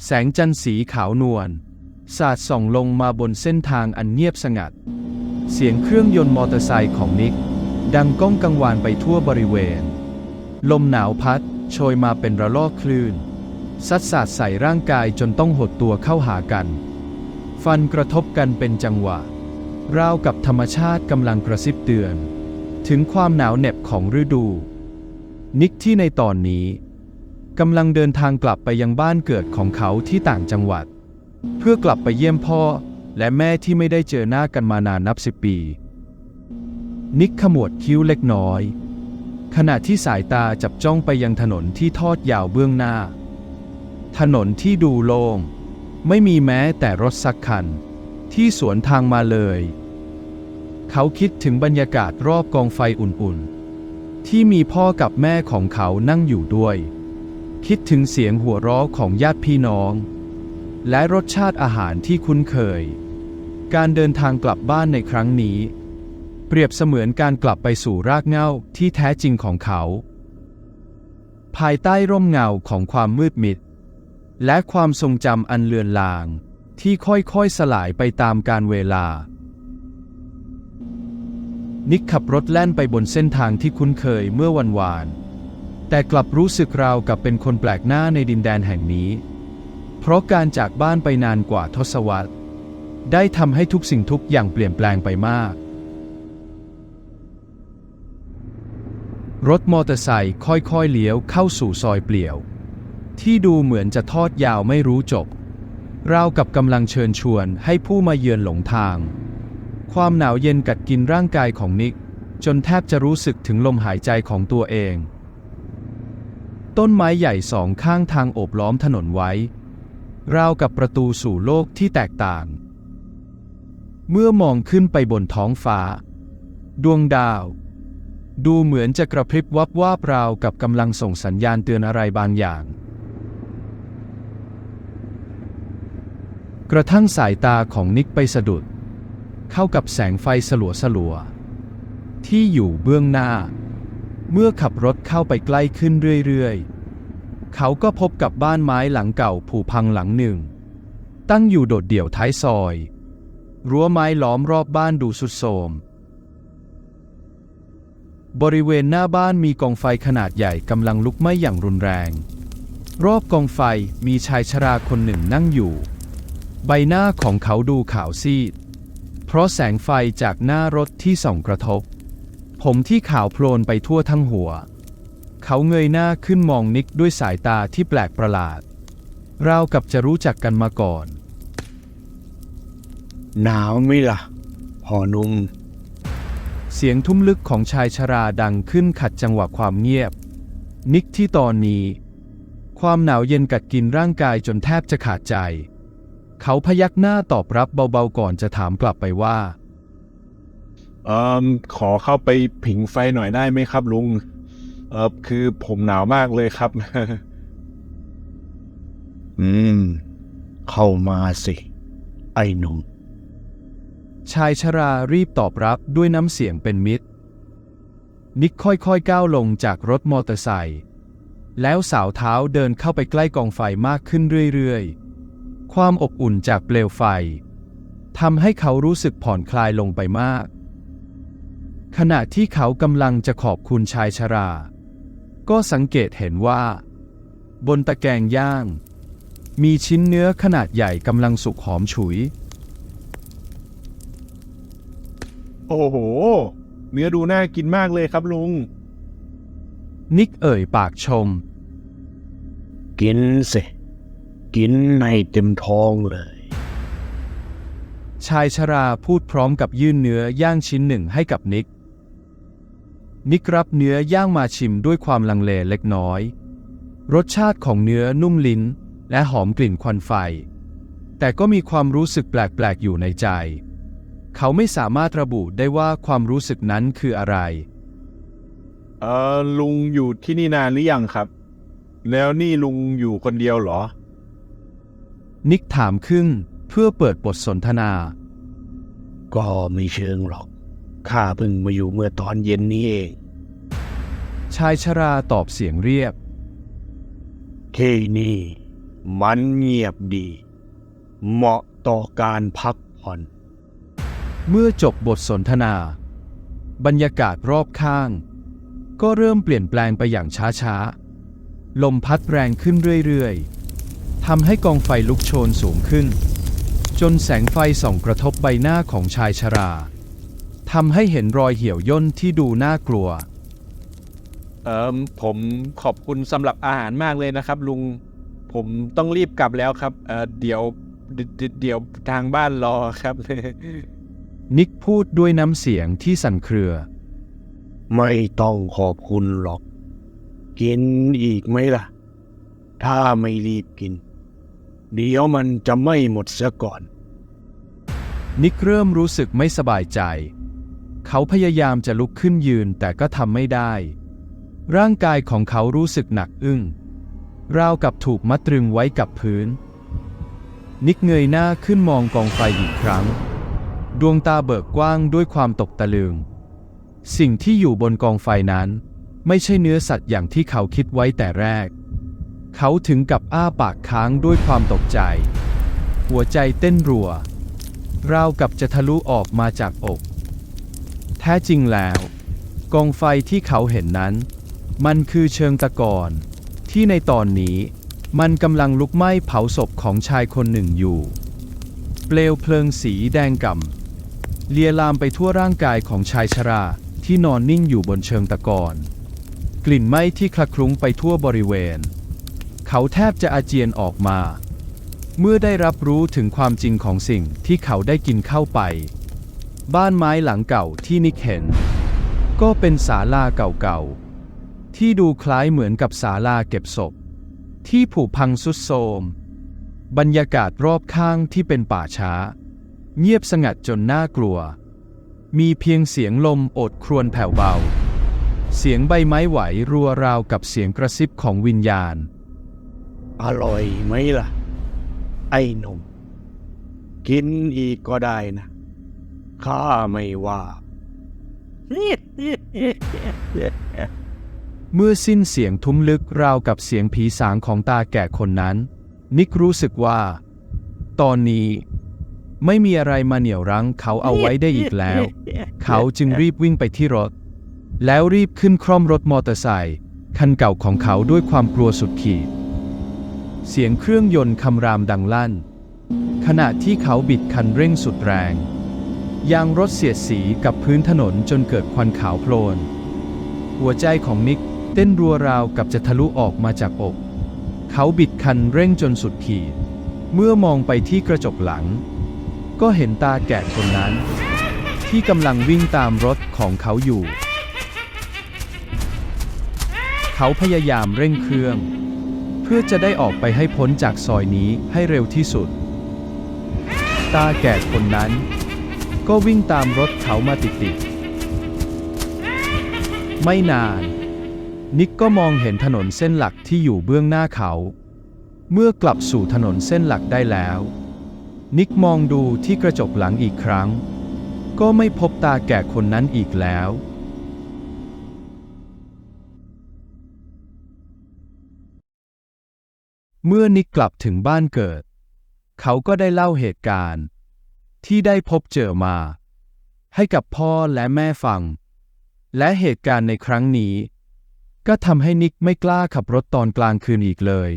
แสงจันทร์สีขาวนวลสาดส่องลงมาบนเส้นทางอันเงียบสงัดเสียงเครื่องยนต์มอเตอร์ไซค์ของนิกดังก้องกังวานไปทั่วบริเวณลมหนาวพัดโชยมาเป็นระลอกคลื่นซัดสาดใส่ร่างกายจนต้องหดตัวเข้าหากันฟันกระทบกันเป็นจังหวะราวกับธรรมชาติกำลังกระซิบเตือนถึงความหนาวเหน็บของฤดูนิกที่ในตอนนี้กำลังเดินทางกลับไปยังบ้านเกิดของเขาที่ต่างจังหวัดเพื่อกลับไปเยี่ยมพ่อและแม่ที่ไม่ได้เจอหน้ากันมานานนับ10 ปีนิกขมวดคิ้วเล็กน้อยขณะที่สายตาจับจ้องไปยังถนนที่ทอดยาวเบื้องหน้าถนนที่ดูโล่งไม่มีแม้แต่รถสักคันที่สวนทางมาเลยเขาคิดถึงบรรยากาศรอบกองไฟอุ่นๆที่มีพ่อกับแม่ของเขานั่งอยู่ด้วยคิดถึงเสียงหัวเราะของญาติพี่น้องและรสชาติอาหารที่คุ้นเคยการเดินทางกลับบ้านในครั้งนี้เปรียบเสมือนการกลับไปสู่รากเหง้าที่แท้จริงของเขาภายใต้ร่มเงาของความมืดมิดและความทรงจำอันเลือนลางที่ค่อยๆสลายไปตามกาลเวลานิกขับรถแล่นไปบนเส้นทางที่คุ้นเคยเมื่อวันวานแต่กลับรู้สึกราวกับเป็นคนแปลกหน้าในดินแดนแห่งนี้เพราะการจากบ้านไปนานกว่าทศวรรษได้ทำให้ทุกสิ่งทุกอย่างเปลี่ยนแปลงไปมากรถมอเตอร์ไซค์ค่อยๆเลี้ยวเข้าสู่ซอยเปลี่ยวที่ดูเหมือนจะทอดยาวไม่รู้จบราวกับกำลังเชิญชวนให้ผู้มาเยือนหลงทางความหนาวเย็นกัดกินร่างกายของนิกจนแทบจะรู้สึกถึงลมหายใจของตัวเองต้นไม้ใหญ่สองข้างทางโอบล้อมถนนไว้ราวกับประตูสู่โลกที่แตกต่างเมื่อมองขึ้นไปบนท้องฟ้าดวงดาวดูเหมือนจะกระพริบวับวาบราวกับกำลังส่งสัญญาณเตือนอะไรบางอย่างกระทั่งสายตาของนิกไปสะดุดเข้ากับแสงไฟสลัวๆที่อยู่เบื้องหน้าเมื่อขับรถเข้าไปใกล้ขึ้นเรื่อยๆเขาก็พบกับบ้านไม้หลังเก่าผุพังหลังหนึ่งตั้งอยู่โดดเดี่ยวท้ายซอยรั้วไม้ล้อมรอบบ้านดูทรุดโทรมบริเวณหน้าบ้านมีกองไฟขนาดใหญ่กำลังลุกไหม้อย่างรุนแรงรอบกองไฟมีชายชราคนหนึ่งนั่งอยู่ใบหน้าของเขาดูขาวซีดเพราะแสงไฟจากหน้ารถที่ส่องกระทบผมที่ขาวโพลนไปทั่วทั้งหัวเขาเงยหน้าขึ้นมองนิกด้วยสายตาที่แปลกประหลาดราวกับจะรู้จักกันมาก่อนหนาวไหมล่ะพ่อหนุ่มเสียงทุ้มลึกของชายชราดังขึ้นขัดจังหวะความเงียบนิกที่ตอนนี้ความหนาวเย็นกัดกินร่างกายจนแทบจะขาดใจเขาพยักหน้าตอบรับเบาๆก่อนจะถามกลับไปว่าขอเข้าไปผิงไฟหน่อยได้ไหมครับลุงคือผมหนาวมากเลยครับ เข้ามาสิไอ้หนุ่มชายชรารีบตอบรับด้วยน้ำเสียงเป็นมิตรนิกค่อยๆก้าวลงจากรถมอเตอร์ไซค์แล้วสาวเท้าเดินเข้าไปใกล้กองไฟมากขึ้นเรื่อยๆความอบอุ่นจากเปลวไฟทำให้เขารู้สึกผ่อนคลายลงไปมากขณะที่เขากำลังจะขอบคุณชายชราก็สังเกตเห็นว่าบนตะแกรงย่างมีชิ้นเนื้อขนาดใหญ่กำลังสุกหอมฉุยโอ้โหเนื้อดูน่ากินมากเลยครับลุงนิกเอ่ยปากชมกินสิกินให้เต็มท้องเลยชายชราพูดพร้อมกับยื่นเนื้อย่างชิ้นหนึ่งให้กับนิกรับเนื้อย่างมาชิมด้วยความลังเลเล็กน้อยรสชาติของเนื้อนุ่มลิ้นและหอมกลิ่นควันไฟแต่ก็มีความรู้สึกแปลกๆอยู่ในใจเขาไม่สามารถระบุได้ว่าความรู้สึกนั้นคืออะไรลุงอยู่ที่นี่นานหรือยังครับแล้วนี่ลุงอยู่คนเดียวเหรอนิกถามขึ้นเพื่อเปิดบทสนทนาก็ไม่เชิงหรอกข้าเพิ่งมาอยู่เมื่อตอนเย็นนี้เองชายชราตอบเสียงเรียบที่นี่ มันเงียบดี เหมาะต่อการพักผ่อน เมื่อจบบทสนทนา บรรยากาศรอบข้าง ก็เริ่มเปลี่ยนแปลงไปอย่างช้าๆ ลมพัดแรงขึ้นเรื่อยๆ ทำให้กองไฟลุกโชนสูงขึ้น จนแสงไฟส่องกระทบใบหน้าของชายชราทำให้เห็นรอยเหี่ยวย่นที่ดูน่ากลัว ผมขอบคุณสำหรับอาหารมากเลยนะครับลุงผมต้องรีบกลับแล้วครับเดี๋ยวทางบ้านรอครับ นิกพูดด้วยน้ำเสียงที่สั่นเครือ ไม่ต้องขอบคุณหรอก กินอีกไหมล่ะ ถ้าไม่รีบกิน เดี๋ยวมันจะไม่หมดเสียก่อน นิกเริ่มรู้สึกไม่สบายใจ เขาพยายามจะลุกขึ้นยืนแต่ก็ทำไม่ได้ ร่างกายของเขารู้สึกหนักอึ้ง ราวกับถูกมัดตรึงไว้กับพื้น นิกเงยหน้าขึ้นมองกองไฟอีกครั้ง ดวงตาเบิกกว้างด้วยความตกตะลึง สิ่งที่อยู่บนกองไฟนั้นไม่ใช่เนื้อสัตว์อย่างที่เขาคิดไว้แต่แรก เขาถึงกับอ้าปากค้างด้วยความตกใจ หัวใจเต้นรัว ราวกับจะทะลุออกมาจากอก แท้จริงแล้ว กองไฟที่เขาเห็นนั้น มันคือเชิงตะกอนที่ในตอนนี้มันกำลังลุกไหม้เผาศพของชายคนหนึ่งอยู่ เปลวเพลิงสีแดงก่ำเลียลามไปทั่วร่างกายของชายชราที่นอนนิ่งอยู่บนเชิงตะกอน กลิ่นไหม้ที่คละคลุ้งไปทั่วบริเวณ เขาแทบจะอาเจียนออกมา เมื่อได้รับรู้ถึงความจริงของสิ่งที่เขาได้กินเข้าไป บ้านไม้หลังเก่าที่นิกเห็นก็เป็นศาลาเก่าๆที่ดูคล้ายเหมือนกับศาลาเก็บศพที่ผุพังทรุดโทรมบรรยากาศรอบข้างที่เป็นป่าช้าเงียบสงัดจนน่ากลัวมีเพียงเสียงลมโอดครวญแผ่วเบาเสียงใบไม้ไหวรัวราวกับเสียงกระซิบของวิญญาณ อร่อยไหมล่ะ ไอ้หนุ่ม กินอีกก็ได้นะ ข้าไม่ว่า เมื่อสิ้นเสียงทุ้มลึกราวกับเสียงผีสางของตาแก่คนนั้น นิกรู้สึกว่า ตอนนี้ไม่มีอะไรมาเหนี่ยวรั้งเขาเอาไว้ได้อีกแล้ว เขาจึงรีบวิ่งไปที่รถ แล้วรีบขึ้นคร่อมรถมอเตอร์ไซค์คันเก่าของเขาด้วยความกลัวสุดขีด เสียงเครื่องยนต์คำรามดังลั่น ขณะที่เขาบิดคันเร่งสุดแรงยางรถเสียดสีกับพื้นถนนจนเกิดควันขาวโพลนหัวใจของนิกเต้นรัวราวกับจะทะลุออกมาจากอก เขาบิดคันเร่งจนสุดขีด เมื่อมองไปที่กระจกหลัง ก็เห็นตาแก่คนนั้น ที่กำลังวิ่งตามรถของเขาอยู่ เขาพยายามเร่งเครื่อง เพื่อจะได้ออกไปให้พ้นจากซอยนี้ให้เร็วที่สุด ตาแก่คนนั้นก็วิ่งตามรถเขามาติดๆไม่นาน นิกก็มองเห็นถนนเส้นหลักที่อยู่เบื้องหน้าเขา เมื่อกลับสู่ถนนเส้นหลักได้แล้ว นิกมองดูที่กระจกหลังอีกครั้ง ก็ไม่พบตาแก่คนนั้นอีกแล้ว เมื่อนิกกลับถึงบ้านเกิด เขาก็ได้เล่าเหตุการณ์ที่ได้พบเจอมาให้กับพ่อและแม่ฟัง และเหตุการณ์ในครั้งนี้ก็ทำให้นิกไม่กล้าขับรถตอนกลางคืนอีกเลย